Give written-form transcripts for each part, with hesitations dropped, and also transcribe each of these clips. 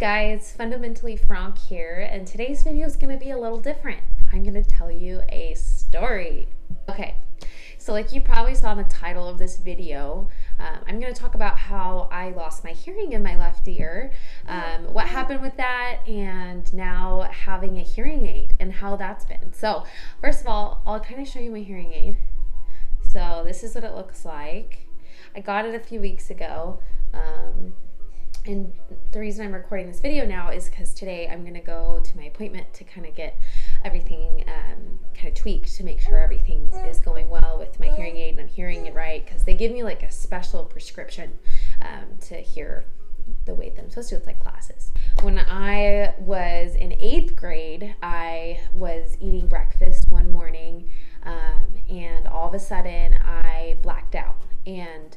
guys, Fundamentally Frank here, and today's video is going to be a little different. I'm going to tell you a story. Okay, so like you probably saw in the title of this video, I'm going to talk about how I lost my hearing in my left ear, what happened with that, and now having a hearing aid and how that's been. So first of all, I'll kind of show you my hearing aid. So this is what it looks like. I got it a few weeks ago. And the reason I'm recording this video now is because today I'm going to go to my appointment to kind of get everything kind of tweaked to make sure everything is going well with my hearing aid and I'm hearing it right, because they give me like a special prescription to hear the way that I'm supposed to with like glasses. When I was in 8th grade, I was eating breakfast one morning and all of a sudden I blacked out, and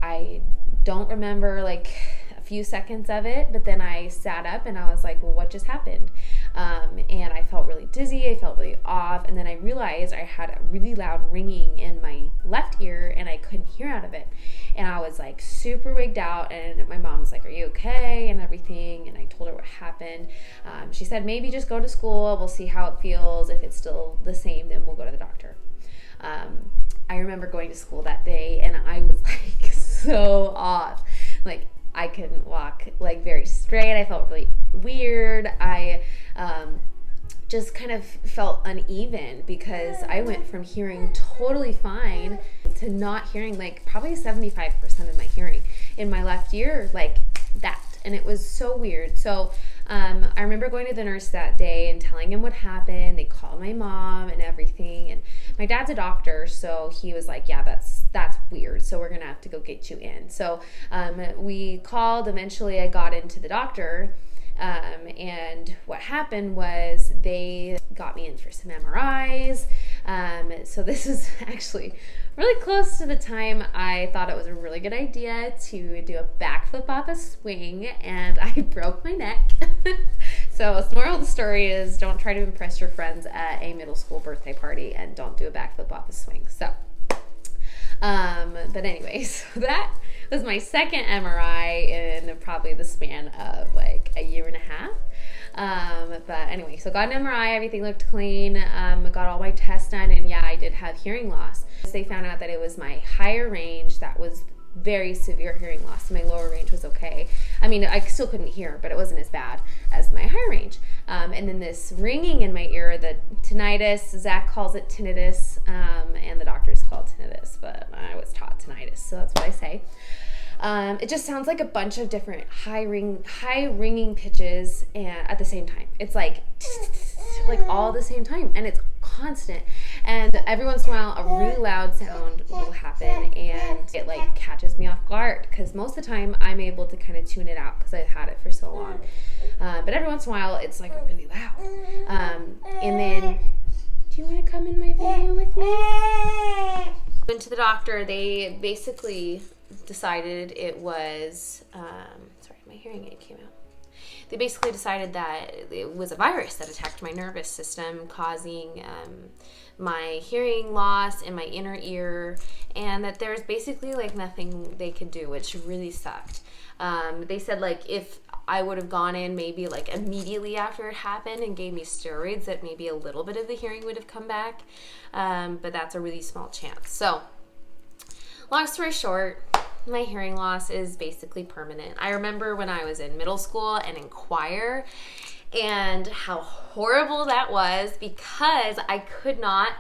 I don't remember like a few seconds of it, but then I sat up and I was like, well, what just happened? And I felt really dizzy, I felt really off, and then I realized I had a really loud ringing in my left ear and I couldn't hear out of it. And I was like super wigged out, and my mom was like, are you okay? And everything, and I told her what happened. She said, maybe just go to school, we'll see how it feels. If it's still the same, then we'll go to the doctor. I remember going to school that day and I was like so off. Like I couldn't walk like very straight. I felt really weird. I just kind of felt uneven because I went from hearing totally fine to not hearing, like probably 75% of my hearing in my left ear, like that. And it was so weird. So I remember going to the nurse that day and telling him what happened. They called my mom and everything. And my dad's a doctor, so he was like, yeah, that's weird. So we're going to have to go get you in. So we called. Eventually I got into the doctor. And what happened was they got me in for some MRIs. So this is actually really close to the time I thought it was a really good idea to do a back flip off a swing, and I broke my neck. So the moral of the story is don't try to impress your friends at a middle school birthday party and don't do a back flip off a swing. So, but anyways, that was my second MRI in probably the span of like a year and a half. But anyway, so got an MRI, everything looked clean, got all my tests done, and yeah, I did have hearing loss. They found out that it was my higher range that was very severe hearing loss. My lower range was okay. I mean, I still couldn't hear, but it wasn't as bad as my higher range. And then this ringing in my ear, the tinnitus, Zach calls it tinnitus, and the doctors call it tinnitus, but I was taught tinnitus, so that's what I say. It just sounds like a bunch of different high ringing pitches and at the same time. It's like all at the same time, and it's constant. And every once in a while, a really loud sound will happen, and it like catches me off guard because most of the time I'm able to kind of tune it out because I've had it for so long. But every once in a while, it's like really loud. And then, do you want to come in my video with me? Went to the doctor. They basically decided it was, sorry, my hearing aid came out. They basically decided that it was a virus that attacked my nervous system, causing my hearing loss in my inner ear, and that there's basically like nothing they could do, which really sucked. They said like if I would have gone in maybe like immediately after it happened and gave me steroids, that maybe a little bit of the hearing would have come back, but that's a really small chance. So long story short, my hearing loss is basically permanent. I remember when I was in middle school and in choir and how horrible that was because I could not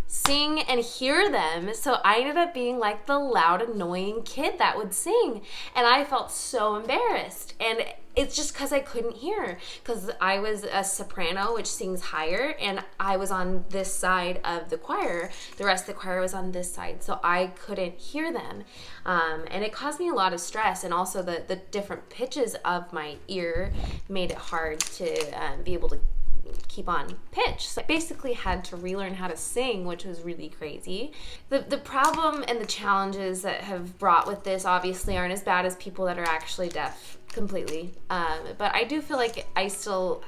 sing and hear them. So I ended up being like the loud, annoying kid that would sing. And I felt so embarrassed. And it's just because I couldn't hear, because I was a soprano, which sings higher, and I was on this side of the choir. The rest of the choir was on this side, so I couldn't hear them. And it caused me a lot of stress, and also the different pitches of my ear made it hard to be able to keep on pitch. So I basically had to relearn how to sing, which was really crazy. The problem and the challenges that have brought with this obviously aren't as bad as people that are actually deaf completely. But I do feel like I still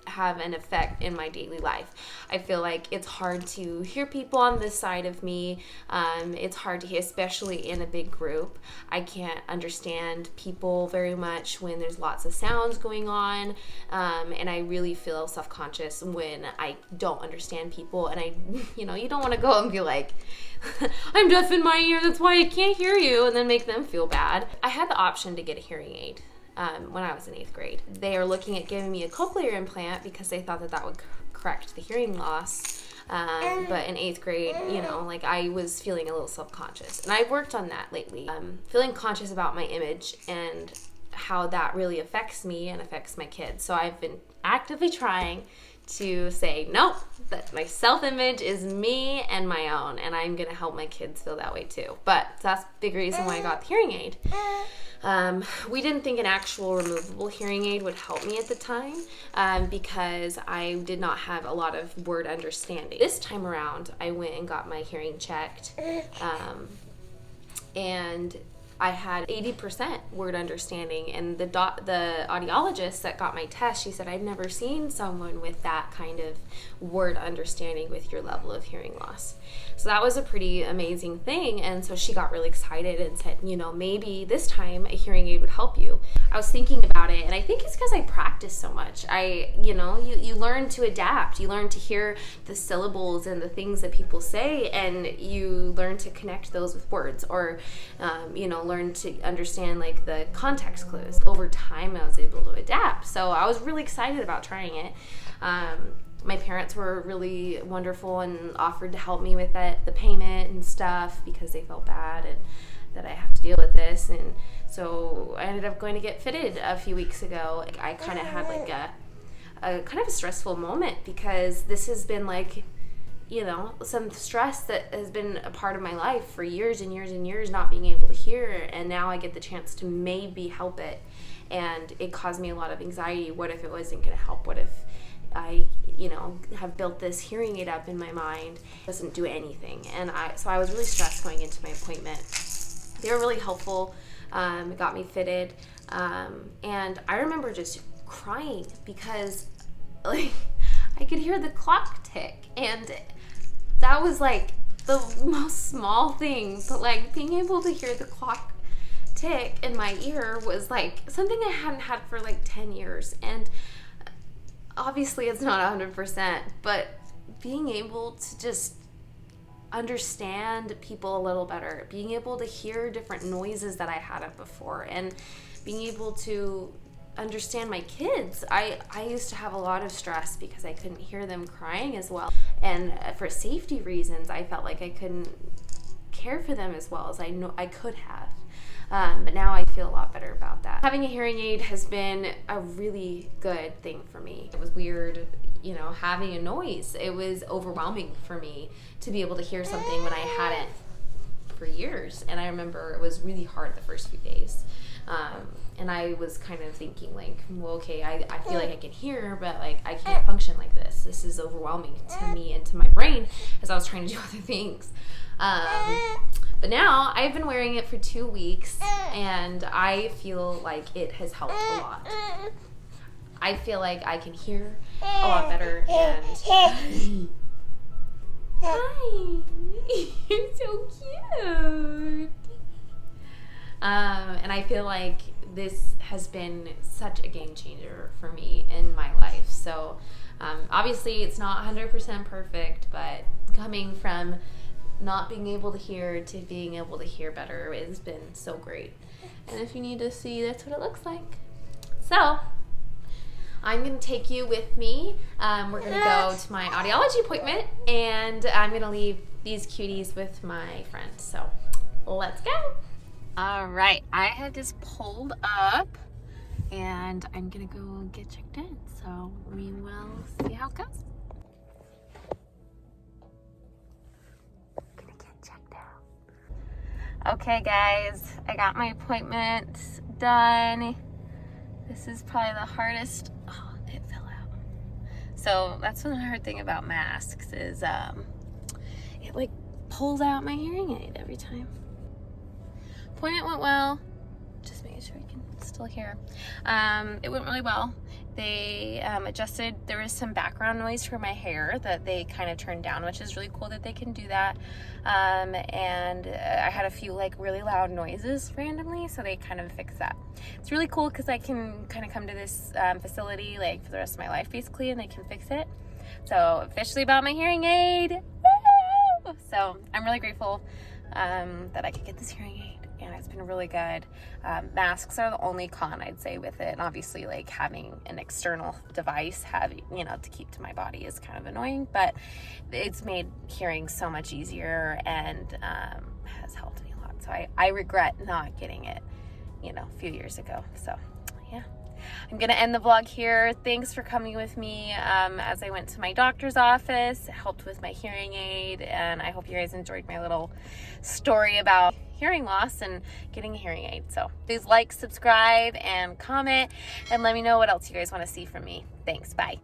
have an effect in my daily life. I feel like it's hard to hear people on this side of me. It's hard to hear, especially in a big group. I can't understand people very much when there's lots of sounds going on, and I really feel self-conscious when I don't understand people. And you don't want to go and be like, I'm deaf in my ear, that's why I can't hear you, and then make them feel bad. I had the option to get a hearing aid when I was in 8th grade. They are looking at giving me a cochlear implant because they thought that would correct the hearing loss. But in 8th grade, I was feeling a little self-conscious. And I've worked on that lately. Feeling conscious about my image and how that really affects me and affects my kids. So I've been actively trying to say, nope, that my self-image is me and my own, and I'm gonna help my kids feel that way too. But that's a big reason why I got the hearing aid. We didn't think an actual removable hearing aid would help me at the time because I did not have a lot of word understanding. This time around, I went and got my hearing checked, and I had 80% word understanding, and the audiologist that got my test, she said, I've never seen someone with that kind of word understanding with your level of hearing loss. So that was a pretty amazing thing, and so she got really excited and said, maybe this time a hearing aid would help you. I was thinking about it, and I think it's because I practice so much. You learn to adapt. You learn to hear the syllables and the things that people say, and you learn to connect those with words, or learn to understand like the context clues. Over time, I was able to adapt. So I was really excited about trying it. My parents were really wonderful and offered to help me with the payment and stuff because they felt bad and that I have to deal with this. And so I ended up going to get fitted a few weeks ago. I kind of had like a kind of a stressful moment because this has been like, some stress that has been a part of my life for years and years and years, not being able to hear, and now I get the chance to maybe help it, and it caused me a lot of anxiety. What if it wasn't going to help? What if I, have built this hearing aid up in my mind, doesn't do anything? And so I was really stressed going into my appointment. They were really helpful, got me fitted, and I remember just crying because I could hear the clock tick, and that was like the most small thing, but like being able to hear the clock tick in my ear was like something I hadn't had for like 10 years. And obviously it's not 100%, but being able to just understand people a little better, being able to hear different noises that I hadn't before, and being able to understand my kids. I used to have a lot of stress because I couldn't hear them crying as well, and for safety reasons I felt like I couldn't care for them as well as I know I could have, but now I feel a lot better about that. Having a hearing aid has been a really good thing for me. It was weird, having a noise. It was overwhelming for me to be able to hear something when I hadn't for years, and I remember it was really hard the first few days. And I was kind of thinking like, well, okay, I feel like I can hear, but like I can't function like this. This is overwhelming to me and to my brain as I was trying to do other things. But now I've been wearing it for 2 weeks, and I feel like it has helped a lot. I feel like I can hear a lot better, and hi, you're so cute. And I feel like this has been such a game changer for me in my life. So obviously it's not 100% perfect, but coming from not being able to hear to being able to hear better has been so great. And if you need to see, that's what it looks like. So I'm going to take you with me. We're going to go to my audiology appointment, and I'm going to leave these cuties with my friend. So let's go. All right, I have just pulled up, and I'm gonna go get checked in, so we will see how it goes. Gonna get checked out. Okay guys, I got my appointment done. This is probably the hardest. Oh, it fell out. So that's one hard thing about masks is it like pulls out my hearing aid every time. Appointment went well, just making sure you can still hear. It went really well, They adjusted, there was some background noise for my hair that they kind of turned down, which is really cool that they can do that. And I had a few like really loud noises randomly, so they kind of fixed that. It's really cool because I can kind of come to this facility like for the rest of my life basically, and they can fix it. So officially bought my hearing aid. Woo! So I'm really grateful that I could get this hearing aid, and it's been really good. Masks are the only con I'd say with it, and obviously like having an external device to keep to my body is kind of annoying, but it's made hearing so much easier and has helped me a lot. So I regret not getting it a few years ago. So yeah, I'm gonna end the vlog here. Thanks for coming with me as I went to my doctor's office, helped with my hearing aid, and I hope you guys enjoyed my little story about hearing loss and getting a hearing aid. So please like, subscribe, and comment, and let me know what else you guys want to see from me. Thanks. Bye.